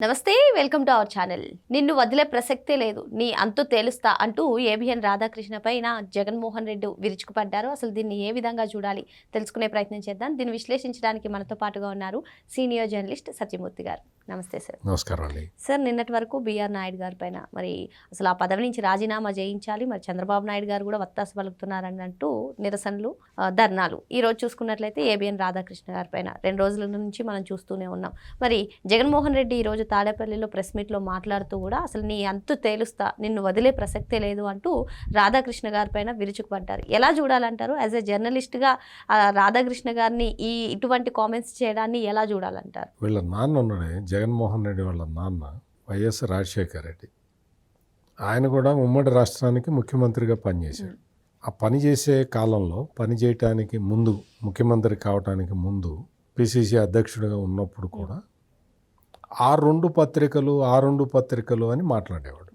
నమస్తే, welcome to our channel. నిన్ను వదిలే ప్రసక్తే లేదు, నీ అంతు తేలుస్తా అంటూ ఏబిఎన్ రాధాకృష్ణ పైన జగన్మోహన్ రెడ్డి విరుచుకుపడ్డారు. అసలు దీన్ని ఏ విధంగా చూడాలి తెలుసుకునే ప్రయత్నం చేద్దాం. దీన్ని విశ్లేషించడానికి మనతో పాటుగా ఉన్నారు సీనియర్ జర్నలిస్ట్ సత్యమూర్తి గారు. నమస్తే సార్. నమస్కారం అండి. సార్, నిన్నటి వరకు బిఆర్ నాయుడు గారి పైన మరి అసలు ఆ పదవి నుంచి రాజీనామా చేయించాలి, మరి చంద్రబాబు నాయుడు గారు కూడా వత్తాసు పలుకుతున్నారన్నట్టు నిరసనలు, ధర్నాలు. ఈ రోజు చూసుకున్నట్లయితే ఏబిఎన్ రాధాకృష్ణ గారి పైన 2 రోజుల నుంచి మనం చూస్తూనే ఉన్నాం. మరి జగన్మోహన్ రెడ్డి ఈరోజు తాడేపల్లిలో ప్రెస్ మీట్లో మాట్లాడుతూ కూడా అసలు నీ అంతు తేలుస్తా, నిన్ను వదిలే ప్రసక్తే లేదు అంటూ రాధాకృష్ణ గారి పైన విరుచుకుపడ్డారు. ఎలా చూడాలంటారు? యాజ్ ఎ జర్నలిస్ట్గా రాధాకృష్ణ గారిని ఇటువంటి కామెంట్స్ చేయడాన్ని ఎలా చూడాలంటారు? వీళ్ళ నాన్న ఉన్నాడే, జగన్మోహన్ రెడ్డి వాళ్ళ నాన్న వైఎస్ రాజశేఖర్ రెడ్డి, ఆయన కూడా ఉమ్మడి రాష్ట్రానికి ముఖ్యమంత్రిగా పనిచేశాడు. ఆ పనిచేసే కాలంలో, పనిచేయటానికి ముందు, ముఖ్యమంత్రి కావటానికి ముందు పిసిసి అధ్యక్షుడిగా ఉన్నప్పుడు కూడా ఆ రెండు పత్రికలు అని మాట్లాడేవాడు.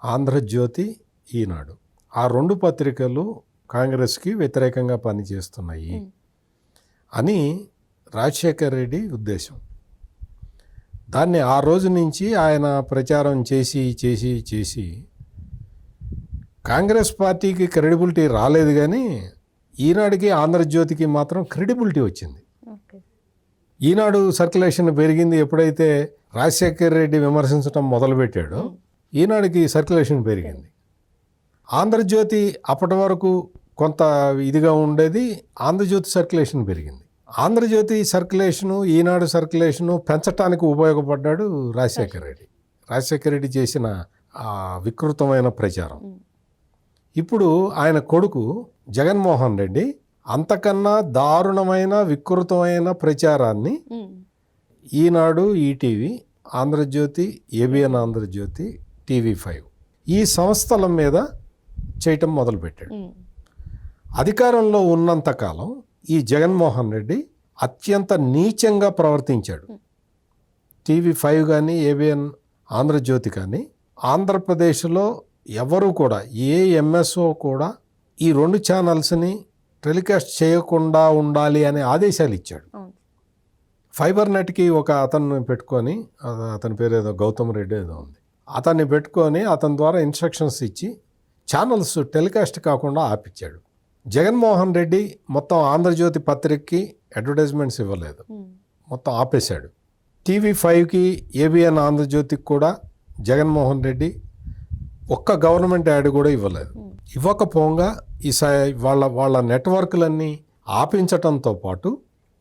ఆంధ్రజ్యోతి, ఈనాడు, ఆ 2 పత్రికలు కాంగ్రెస్కి వ్యతిరేకంగా పనిచేస్తున్నాయి అని రాజశేఖర్ రెడ్డి ఉద్దేశం. దాన్ని ఆ రోజు నుంచి ఆయన ప్రచారం చేసి కాంగ్రెస్ పార్టీకి క్రెడిబిలిటీ రాలేదు, కానీ ఈనాడుకి, ఆంధ్రజ్యోతికి మాత్రం క్రెడిబిలిటీ వచ్చింది. ఈనాడు సర్క్యులేషన్ పెరిగింది ఎప్పుడైతే రాజశేఖర్ రెడ్డి విమర్శించడం మొదలుపెట్టాడో, ఈనాడుకి సర్క్యులేషన్ పెరిగింది. ఆంధ్రజ్యోతి అప్పటి వరకు కొంత ఇదిగా ఉండేది, ఆంధ్రజ్యోతి సర్క్యులేషన్ పెరిగింది. ఆంధ్రజ్యోతి సర్క్యులేషను, ఈనాడు సర్క్యులేషను పెంచడానికి ఉపయోగపడ్డాడు రాజశేఖర్ రెడ్డి. రాజశేఖర్ రెడ్డి చేసిన వికృతమైన ప్రచారం. ఇప్పుడు ఆయన కొడుకు జగన్మోహన్ రెడ్డి అంతకన్నా దారుణమైన వికృతమైన ప్రచారాన్ని Eenadu, ETV, Andhrajyothy, ABN Andhrajyothy, TV5 ఈ సంస్థల మీద చేయటం మొదలుపెట్టాడు. అధికారంలో ఉన్నంతకాలం ఈ జగన్మోహన్ రెడ్డి అత్యంత నీచంగా ప్రవర్తించాడు. TV5 కానీ, ఏబిఎన్ ఆంధ్రజ్యోతి కానీ, ఆంధ్రప్రదేశ్లో ఎవరు కూడా, ఏ ఎంఎస్ఓ కూడా ఈ 2 ఛానల్స్ని టెలికాస్ట్ చేయకుండా ఉండాలి అనే ఆదేశాలు ఇచ్చాడు. ఫైబర్ నెట్కి ఒక అతన్ని పెట్టుకొని, అతని పేరు ఏదో గౌతమ్ రెడ్డి ఏదో ఉంది, అతన్ని పెట్టుకొని అతని ద్వారా ఇన్స్ట్రక్షన్స్ ఇచ్చి ఛానల్స్ టెలికాస్ట్ కాకుండా ఆపిచ్చాడు. జగన్మోహన్ రెడ్డి మొత్తం ఆంధ్రజ్యోతి పత్రికకి అడ్వర్టైజ్మెంట్స్ ఇవ్వలేదు, మొత్తం ఆపేశాడు. TV5కి, ఏబిఎన్ ఆంధ్రజ్యోతికి కూడా జగన్మోహన్ రెడ్డి ఒక్క గవర్నమెంట్ యాడ్ కూడా ఇవ్వలేదు. ఇవ్వకపోగా వాళ్ళ నెట్వర్క్లన్నీ ఆపించటంతో పాటు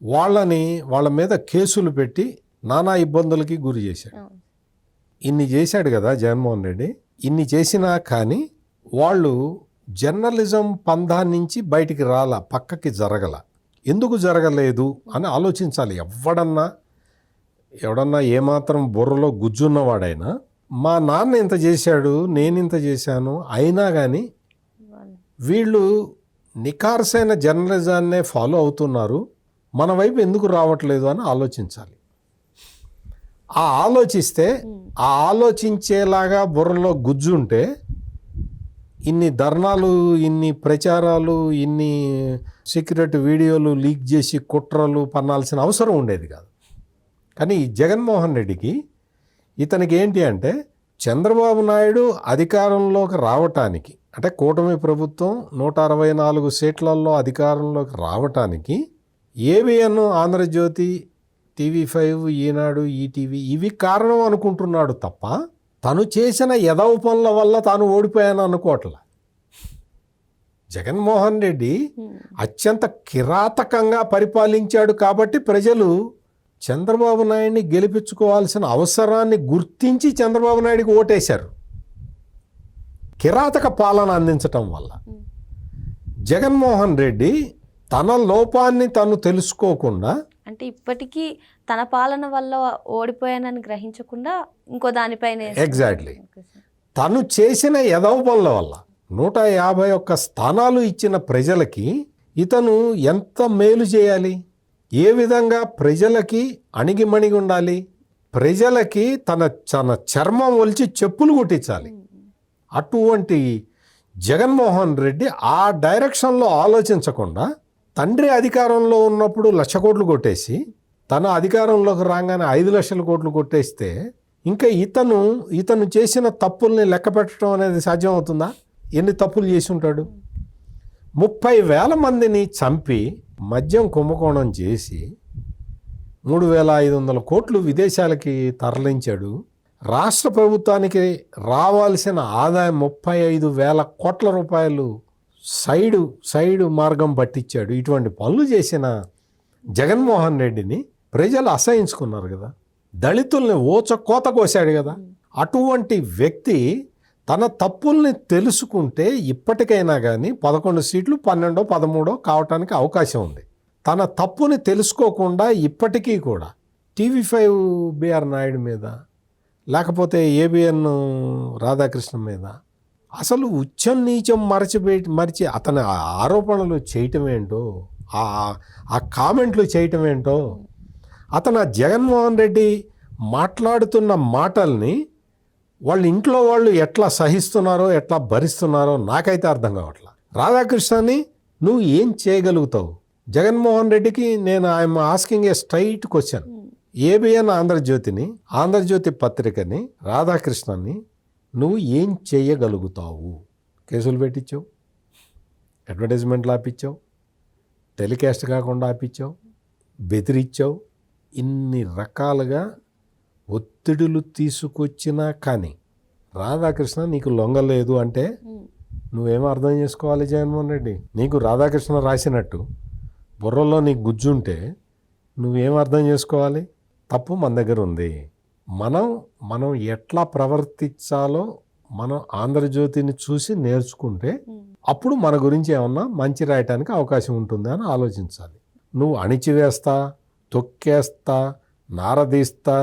వాళ్ళ మీద కేసులు పెట్టి నానా ఇబ్బందులకి గురి చేశాడు. ఇన్ని చేశాడు కదా జగన్మోహన్ రెడ్డి. ఇన్ని చేసినా కానీ వాళ్ళు జర్నలిజం పందా నుంచి బయటికి పక్కకి జరగల. ఎందుకు జరగలేదు అని ఆలోచించాలి. ఎవడన్నా ఏమాత్రం బుర్రలో గుజ్జున్నవాడైనా, మా నాన్న ఇంత చేశాడు, నేను ఇంత చేశాను, అయినా కానీ వీళ్ళు నిఖార్సైన జర్నలిజాన్నే ఫాలో అవుతున్నారు, మన వైపు ఎందుకు రావట్లేదు అని ఆలోచించాలి. ఆలోచించేలాగా బుర్రలో గుజ్జుంటే ఇన్ని ధర్నాలు, ఇన్ని ప్రచారాలు, ఇన్ని సీక్రెట్ వీడియోలు లీక్ చేసి కుట్రలు పన్నాల్సిన అవసరం ఉండేది కాదు. కానీ జగన్మోహన్ రెడ్డికి, ఇతనికి ఏంటి అంటే, చంద్రబాబు నాయుడు అధికారంలోకి రావటానికి, అంటే కూటమి ప్రభుత్వం 164 సీట్లలో అధికారంలోకి రావటానికి ఏబిఎన్ ఆంధ్రజ్యోతి, TV5, ఈనాడు, ఈటీవీ ఇవి కారణం అనుకుంటున్నాడు తప్ప తను చేసిన ఎదవ పనుల వల్ల తాను ఓడిపోయాను అనుకోవట్లా. జగన్మోహన్ రెడ్డి అత్యంత కిరాతకంగా పరిపాలించాడు కాబట్టి ప్రజలు చంద్రబాబు నాయుడిని గెలిపించుకోవాల్సిన అవసరాన్ని గుర్తించి చంద్రబాబు నాయుడికి ఓటేశారు. కిరాతక పాలన అందించటం వల్ల జగన్మోహన్ రెడ్డి తన లోపాన్ని తను తెలుసుకోకుండా, అంటే ఇప్పటికీ తన పాలన వల్ల ఓడిపోయానని గ్రహించకుండా ఇంకో దానిపైన ఎగ్జాక్ట్లీ తను చేసిన ఎదవ పనుల వల్ల 151 స్థానాలు ఇచ్చిన ప్రజలకి ఇతను ఎంత మేలు చేయాలి, ఏ విధంగా ప్రజలకి అణిగిమణిగి ఉండాలి, ప్రజలకి తన చర్మం ఒలిచి చెప్పులు కుట్టించాలి. అటువంటి జగన్మోహన్ రెడ్డి ఆ డైరెక్షన్లో ఆలోచించకుండా తండ్రి అధికారంలో ఉన్నప్పుడు 1,00,000 కోట్లు కొట్టేసి తన అధికారంలోకి రాగానే 5 లక్షల కోట్లు కొట్టేస్తే ఇంకా ఇతను చేసిన తప్పుల్ని లెక్క పెట్టడం అనేది సాధ్యం అవుతుందా? ఎన్ని తప్పులు చేసి ఉంటాడు? 30,000 మందిని చంపి మద్యం కుంభకోణం చేసి 3,500 కోట్లు విదేశాలకి తరలించాడు. రాష్ట్ర ప్రభుత్వానికి రావాల్సిన ఆదాయం 35,000 కోట్ల రూపాయలు సైడు మార్గం పట్టించాడు. ఇటువంటి పనులు చేసిన జగన్మోహన్ రెడ్డిని ప్రజలు అసహించుకున్నారు కదా. దళితుల్ని కోత కోసాడు కదా. అటువంటి వ్యక్తి తన తప్పుల్ని తెలుసుకుంటే ఇప్పటికైనా కానీ 11 సీట్లు 12, 13 కావటానికి అవకాశం ఉంది. తన తప్పుని తెలుసుకోకుండా ఇప్పటికీ కూడా TV5 బిఆర్ నాయుడు మీద లేకపోతే ABN రాధాకృష్ణ మీద అసలు ఉచ్చం నీచం మరిచి అతని ఆరోపణలు చేయటం ఏంటో, ఆ కామెంట్లు చేయటం ఏంటో, అతను జగన్మోహన్ రెడ్డి మాట్లాడుతున్న మాటల్ని వాళ్ళ ఇంట్లో వాళ్ళు ఎట్లా సహిస్తున్నారో ఎట్లా భరిస్తున్నారో నాకైతే అర్థం కావట్లా. రాధాకృష్ణని నువ్వు ఏం చేయగలుగుతావు? జగన్మోహన్ రెడ్డికి I'm asking a straight question. ABN Andhra Jyothi పత్రికని, రాధాకృష్ణని నువ్వు ఏం చేయగలుగుతావు? కేసులు పెట్టించావు, అడ్వర్టైజ్మెంట్లు ఆపించావు, టెలికాస్ట్ కాకుండా ఆపించావు, బెదిరించావు, ఇన్ని రకాలుగా ఒత్తిడులు తీసుకొచ్చినా కానీ రాధాకృష్ణ నీకు లొంగలేదు అంటే నువ్వేమో అర్థం చేసుకోవాలి జగన్మోహన్ రెడ్డి. నీకు రాధాకృష్ణ రాసినట్టు బుర్రలో నీకు గుజ్జుంటే నువ్వేం అర్థం చేసుకోవాలి? తప్పు మన దగ్గర ఉంది. మనం ఎట్లా ప్రవర్తించాలో మనం ఆంధ్రజ్యోతిని చూసి నేర్చుకుంటే అప్పుడు మన గురించి ఏమన్నా మంచి రాయటానికి అవకాశం ఉంటుందా అని ఆలోచించాలి. నువ్వు అణిచివేస్తా, తొక్కేస్తా, నారదీస్తా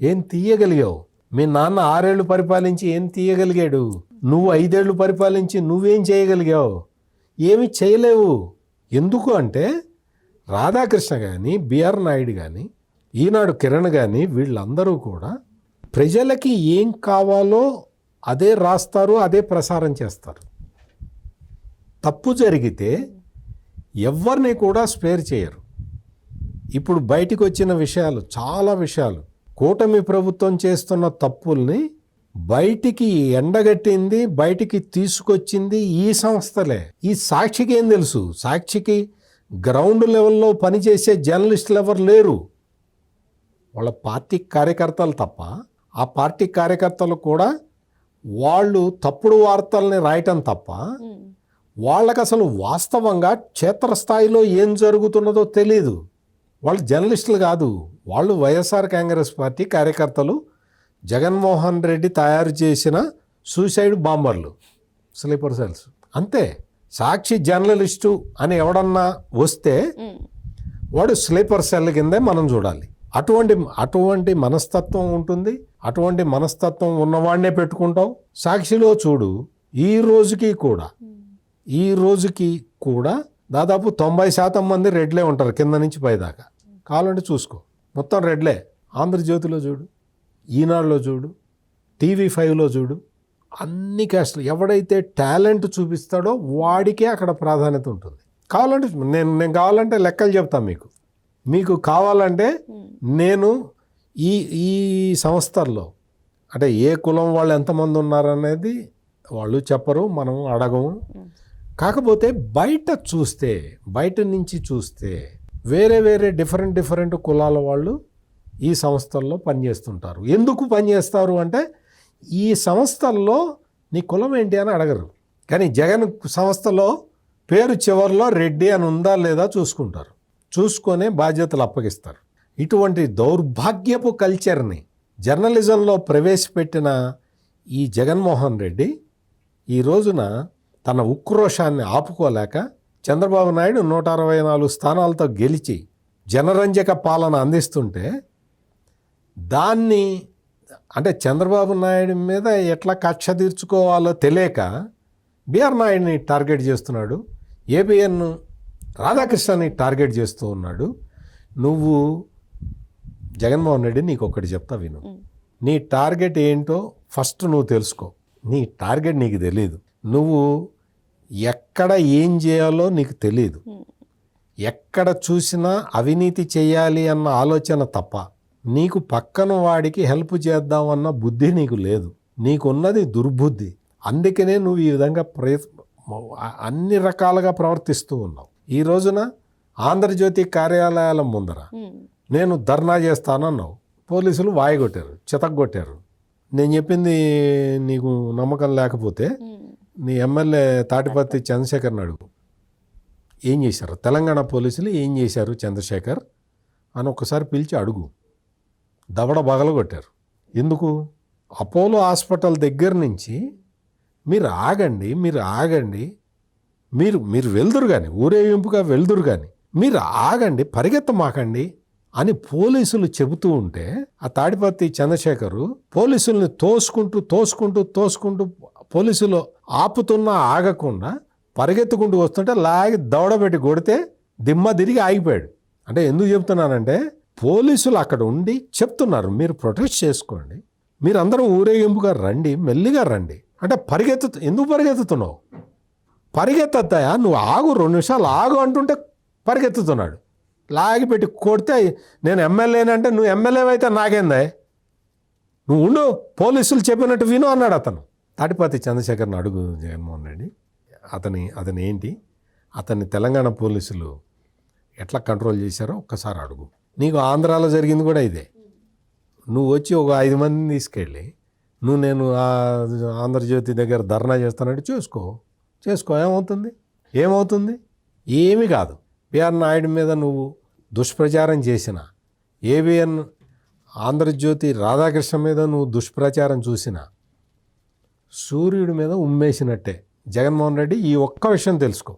ఏం తీయగలిగావు? మీ నాన్న 6 ఏళ్ళు పరిపాలించి ఏం తీయగలిగాడు? నువ్వు 5 ఏళ్ళు పరిపాలించి నువ్వేం చేయగలిగావు? ఏమి చేయలేవు. ఎందుకు అంటే రాధాకృష్ణ కానీ, బిఆర్ నాయుడు కానీ, ఈనాడు కిరణ్ కానీ వీళ్ళందరూ కూడా ప్రజలకి ఏం కావాలో అదే రాస్తారు, అదే ప్రసారం చేస్తారు. తప్పు జరిగితే ఎవరిని కూడా స్పేర్ చేయరు. ఇప్పుడు బయటికి వచ్చిన విషయాలు, చాలా విషయాలు, కూటమి ప్రభుత్వం చేస్తున్న తప్పుల్ని బయటికి ఎండగట్టింది, బయటికి తీసుకొచ్చింది ఈ సంస్థలే. ఈ సాక్షికి ఏం తెలుసు? సాక్షికి గ్రౌండ్ లెవెల్లో పనిచేసే జర్నలిస్టులు ఎవరు లేరు. వాళ్ళ పార్టీ కార్యకర్తలు తప్ప. ఆ పార్టీ కార్యకర్తలు కూడా వాళ్ళు తప్పుడు వార్తల్ని రాయటం తప్ప వాళ్ళకి అసలు వాస్తవంగా క్షేత్రస్థాయిలో ఏం జరుగుతున్నదో తెలీదు. వాళ్ళు జర్నలిస్టులు కాదు, వాళ్ళు వైఎస్ఆర్ కాంగ్రెస్ పార్టీ కార్యకర్తలు, జగన్మోహన్ రెడ్డి తయారు చేసిన సూసైడ్ బాంబర్లు, స్లీపర్ సెల్స్ అంతే. సాక్షి జర్నలిస్టు అని ఎవడన్నా వస్తే వాడు స్లీపర్ సెల్ కిందే మనం చూడాలి. అటువంటి మనస్తత్వం ఉంటుంది. అటువంటి మనస్తత్వం ఉన్నవాడినే పెట్టుకుంటాం. సాక్షిలో చూడు, ఈ రోజుకి కూడా దాదాపు 90% మంది రెడ్లే ఉంటారు, కింద నుంచి పైదాకా. కావాలంటే చూసుకో, మొత్తం రెడ్లే. ఆంధ్రజ్యోతిలో చూడు, ఈనాడులో చూడు, TV5లో చూడు, అన్ని క్యాస్ట్లు. ఎవడైతే టాలెంట్ చూపిస్తాడో వాడికే అక్కడ ప్రాధాన్యత ఉంటుంది. కావాలంటే నేను కావాలంటే లెక్కలు చెప్తాను మీకు కావాలంటే నేను ఈ సంస్థల్లో అంటే ఏ కులం వాళ్ళు ఎంతమంది ఉన్నారనేది వాళ్ళు చెప్పరు, మనం అడగము. కాకపోతే బయట నుంచి చూస్తే వేరే డిఫరెంట్ కులాల వాళ్ళు ఈ సంస్థల్లో పనిచేస్తుంటారు. ఎందుకు పనిచేస్తారు అంటే ఈ సంస్థల్లో నీ కులం ఏంటి అని అడగరు. కానీ జగన్ సంస్థలో పేరు చివరిలో రెడ్డి అని ఉందా లేదా చూసుకుంటారు. చూసుకొనే బాధ్యతలు అప్పగిస్తారు. ఇటువంటి దౌర్భాగ్యపు కల్చర్ని జర్నలిజంలో ప్రవేశపెట్టిన ఈ జగన్మోహన్ రెడ్డి ఈ రోజున తన ఉక్రోషాన్ని ఆపుకోలేక చంద్రబాబు నాయుడు 164 స్థానాలతో గెలిచి జనరంజక పాలన అందిస్తుంటే దాన్ని అంటే చంద్రబాబు నాయుడు మీద ఎట్లా కక్ష తీర్చుకోవాలో తెలియక బిఆర్ నాయుడిని టార్గెట్ చేస్తున్నాడు, ABN రాధాకృష్ణని టార్గెట్ చేస్తూ ఉన్నాడు. నువ్వు జగన్మోహన్ రెడ్డి నీకు ఒక్కటి చెప్తా విను. నీ టార్గెట్ ఏంటో ఫస్ట్ నువ్వు తెలుసుకో. నీ టార్గెట్ నీకు తెలియదు. నువ్వు ఎక్కడ ఏం చేయాలో నీకు తెలియదు. ఎక్కడ చూసినా అవినీతి చేయాలి అన్న ఆలోచన తప్ప నీకు పక్కన వాడికి హెల్ప్ చేద్దామన్న బుద్ధి నీకు లేదు. నీకున్నది దుర్బుద్ధి. అందుకనే నువ్వు ఈ విధంగా అన్ని రకాలుగా ప్రవర్తిస్తూ ఉన్నావు. ఈ రోజున ఆంధ్రజ్యోతి కార్యాలయాల ముందర నేను ధర్నా చేస్తానన్నావు. పోలీసులు వాయిగొట్టారు, చితగ్గొట్టారు. నేను చెప్పింది నీకు నమ్మకం లేకపోతే నీ ఎమ్మెల్యే తాటిపత్రి చంద్రశేఖర్ని అడుగు. ఏం చేశారు తెలంగాణ పోలీసులు, ఏం చేశారు చంద్రశేఖర్ అని ఒక్కసారి పిలిచి అడుగు. దవడ బగలగొట్టారు. ఎందుకు? అపోలో హాస్పిటల్ దగ్గర నుంచి మీరు ఆగండి, మీరు వెళ్దురు కానీ, ఊరేగింపుగా వెళ్దురు కానీ మీరు ఆగండి, పరిగెత్తమాకండి అని పోలీసులు చెబుతూ ఉంటే ఆ తాడిపత్రి చంద్రశేఖరు పోలీసుల్ని తోసుకుంటూ పోలీసులు ఆపుతున్నా ఆగకుండా పరిగెత్తుకుంటూ వస్తుంటే లాగి దవడబెట్టి కొడితే దిమ్మ తిరిగి ఆగిపోయాడు. అంటే ఎందుకు చెప్తున్నానంటే పోలీసులు అక్కడ ఉండి చెప్తున్నారు మీరు ప్రొటెస్ట్ చేసుకోండి, మీరు అందరూ ఊరేగింపుగా రండి, మెల్లిగా రండి అంటే ఎందుకు పరిగెత్తుతున్నావు? పరిగెత్తద్దాయా, నువ్వు ఆగు, 2 నిమిషాలు ఆగు అంటుంటే పరిగెత్తుతున్నాడు. లాగిపెట్టి కొడితే నేను ఎమ్మెల్యేనంటే నువ్వు ఎమ్మెల్యే అయితే నాకేందా, నువ్వు ఉండు, పోలీసులు చెప్పినట్టు విను అన్నాడు అతను. తాటిపత్రి చంద్రశేఖర్ని అడుగు జగన్మోహన్ రెడ్డి, అతని ఏంటి, అతన్ని తెలంగాణ పోలీసులు ఎట్లా కంట్రోల్ చేశారో ఒక్కసారి అడుగు. నీకు ఆంధ్రాలో జరిగింది కూడా ఇదే. నువ్వు వచ్చి ఒక 5 మందిని తీసుకెళ్ళి నేను ఆంధ్రజ్యోతి దగ్గర ధర్నా చేస్తానంటే చేసుకో ఏమవుతుంది? ఏమీ కాదు. బిఆర్ నాయుడు మీద నువ్వు దుష్ప్రచారం చేసిన, ఏబిఎన్ ఆంధ్రజ్యోతి రాధాకృష్ణ మీద నువ్వు దుష్ప్రచారం చూసిన, సూర్యుడి మీద ఉమ్మేసినట్టే. జగన్మోహన్ రెడ్డి ఈ ఒక్క విషయం తెలుసుకో.